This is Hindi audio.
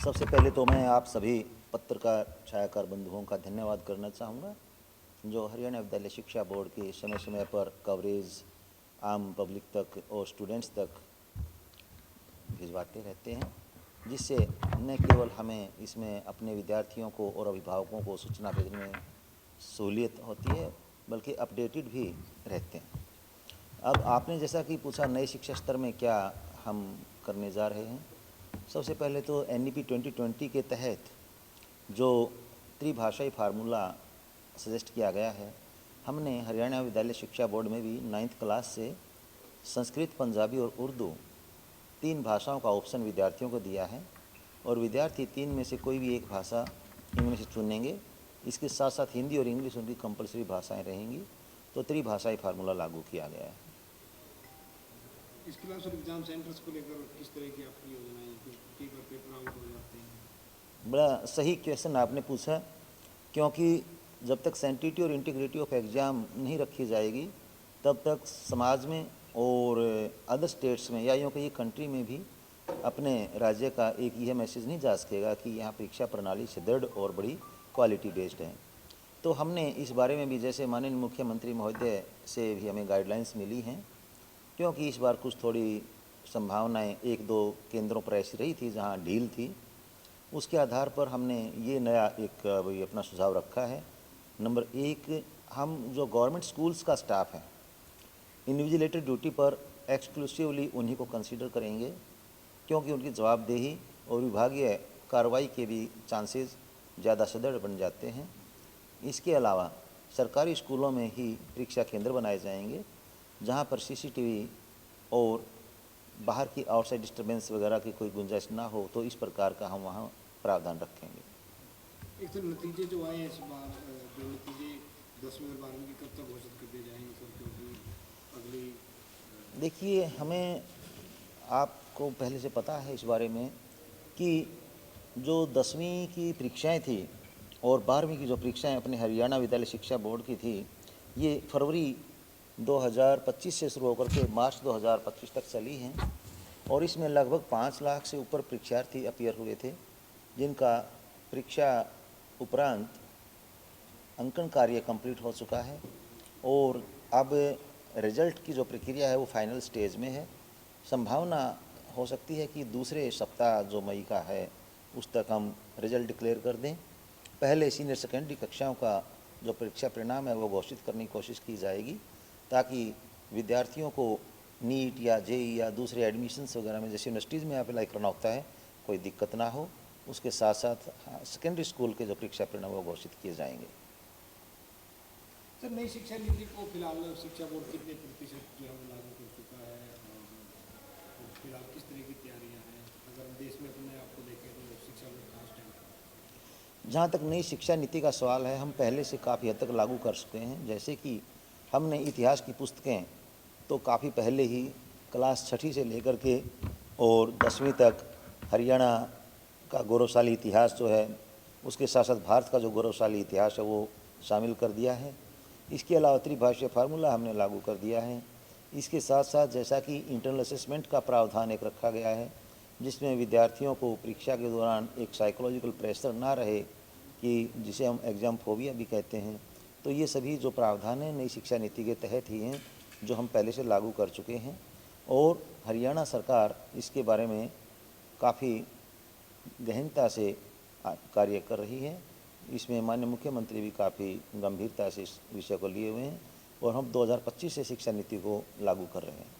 सबसे पहले तो मैं आप सभी पत्रकार छायाकार बंधुओं का धन्यवाद करना चाहूँगा जो हरियाणा विद्यालय शिक्षा बोर्ड की समय समय पर कवरेज आम पब्लिक तक और स्टूडेंट्स तक भिजवाते रहते हैं, जिससे न केवल हमें इसमें अपने विद्यार्थियों को और अभिभावकों को सूचना भेजने में सहूलियत होती है, बल्कि अपडेटेड भी रहते हैं। अब आपने जैसा कि पूछा नए शिक्षा स्तर में क्या हम करने जा रहे हैं। सबसे पहले तो NEP 2020 के तहत जो त्रिभाषाई फार्मूला सजेस्ट किया गया है, हमने हरियाणा विद्यालय शिक्षा बोर्ड में भी 9th क्लास से संस्कृत, पंजाबी और उर्दू 3 भाषाओं का ऑप्शन विद्यार्थियों को दिया है और विद्यार्थी 3 में से कोई भी एक भाषा इनमें से चुनेंगे। इसके साथ साथ हिंदी और इंग्लिश उनकी कंपलसरी भाषाएं रहेंगी। तो त्रिभाषाई फार्मूला लागू किया गया है। इसके अलावा सर एग्जाम सेंटर्स को लेकर किस तरह की आपकी योजनाएं हैं? कई बार पेपर आउट हो जाते हैं। बड़ा सही क्वेश्चन आपने पूछा, क्योंकि जब तक सेंटिटी और इंटीग्रिटी ऑफ एग्ज़ाम नहीं रखी जाएगी तब तक समाज में और अदर स्टेट्स में या यूँ कहिए कंट्री में भी अपने राज्य का एक यह मैसेज नहीं जा सकेगा कि यहाँ परीक्षा प्रणाली सुदृढ़ और बड़ी क्वालिटी बेस्ड है। तो हमने इस बारे में भी जैसे माननीय मुख्यमंत्री महोदय से भी हमें गाइडलाइंस मिली हैं, क्योंकि इस बार कुछ थोड़ी संभावनाएं 1-2 केंद्रों पर ऐसी रही थी जहां ढील थी। उसके आधार पर हमने ये नया एक अपना सुझाव रखा है। नंबर 1, हम जो गवर्नमेंट स्कूल्स का स्टाफ है इन्विजिलेटर ड्यूटी पर एक्सक्लूसिवली उन्हीं को कंसीडर करेंगे, क्योंकि उनकी जवाबदेही और विभागीय कार्रवाई के भी चांसेस ज़्यादा सुदृढ़ बन जाते हैं। इसके अलावा सरकारी स्कूलों में ही परीक्षा केंद्र बनाए जाएंगे जहां पर CCTV और बाहर की आउटसाइड डिस्टर्बेंस वगैरह की कोई गुंजाइश ना हो, तो इस प्रकार का हम वहां प्रावधान रखेंगे। एक सर नतीजे जो आए हैं इस बार, जो नतीजे 10वीं और 12वीं के कब तक घोषित कर दिए जाएंगे सर? क्योंकि अगली देखिए, हमें आपको पहले से पता है इस बारे में कि जो 10वीं की परीक्षाएं थी और 12वीं की जो परीक्षाएं अपने हरियाणा विद्यालय शिक्षा बोर्ड की थी, ये फरवरी 2025 से शुरू होकर के मार्च 2025 तक चली हैं और इसमें लगभग 5 लाख से ऊपर परीक्षार्थी अपीयर हुए थे, जिनका परीक्षा उपरांत अंकन कार्य कंप्लीट हो चुका है और अब रिजल्ट की जो प्रक्रिया है वो फाइनल स्टेज में है। संभावना हो सकती है कि दूसरे सप्ताह जो मई का है उस तक हम रिजल्ट डिक्लेयर कर दें। पहले सीनियर सेकेंडरी कक्षाओं का जो परीक्षा परिणाम है वो घोषित करने की कोशिश की जाएगी, ताकि विद्यार्थियों को नीट या JEE या दूसरे एडमिशन्स वगैरह में जैसे यूनिवर्सिटीज़ में अप्लाई करना होता है कोई दिक्कत ना हो। उसके साथ साथ सेकेंडरी स्कूल के जो परीक्षा परिणाम वो घोषित किए जाएंगे। सर नई शिक्षा नीति को फिलहाल शिक्षा बोर्ड कितने प्रतिशत जो है वो लागू कर चुका है और फिलहाल किस तरह की तैयारियां हैं? अगर हम देश में अपने आप को देखें तो शिक्षा बोर्ड कहाँ स्टैंड है? जहाँ तक नई शिक्षा नीति का सवाल है, हम पहले से काफ़ी हद तक लागू कर चुके हैं। जैसे कि हमने इतिहास की पुस्तकें तो काफ़ी पहले ही क्लास 6ठी से लेकर के और 10वीं तक हरियाणा का गौरवशाली इतिहास जो है, उसके साथ साथ भारत का जो गौरवशाली इतिहास है वो शामिल कर दिया है। इसके अलावा त्रिभाषीय फार्मूला हमने लागू कर दिया है। इसके साथ साथ जैसा कि इंटरनल असेसमेंट का प्रावधान एक रखा गया है, जिसमें विद्यार्थियों को परीक्षा के दौरान एक साइकोलॉजिकल प्रेशर ना रहे कि जिसे हम एग्ज़ाम फोबिया भी कहते हैं। तो ये सभी जो प्रावधान हैं नई शिक्षा नीति के तहत ही हैं, जो हम पहले से लागू कर चुके हैं और हरियाणा सरकार इसके बारे में काफ़ी गहनता से कार्य कर रही है। इसमें माननीय मुख्यमंत्री भी काफ़ी गंभीरता से इस विषय को लिए हुए हैं और हम 2025 से शिक्षा नीति को लागू कर रहे हैं।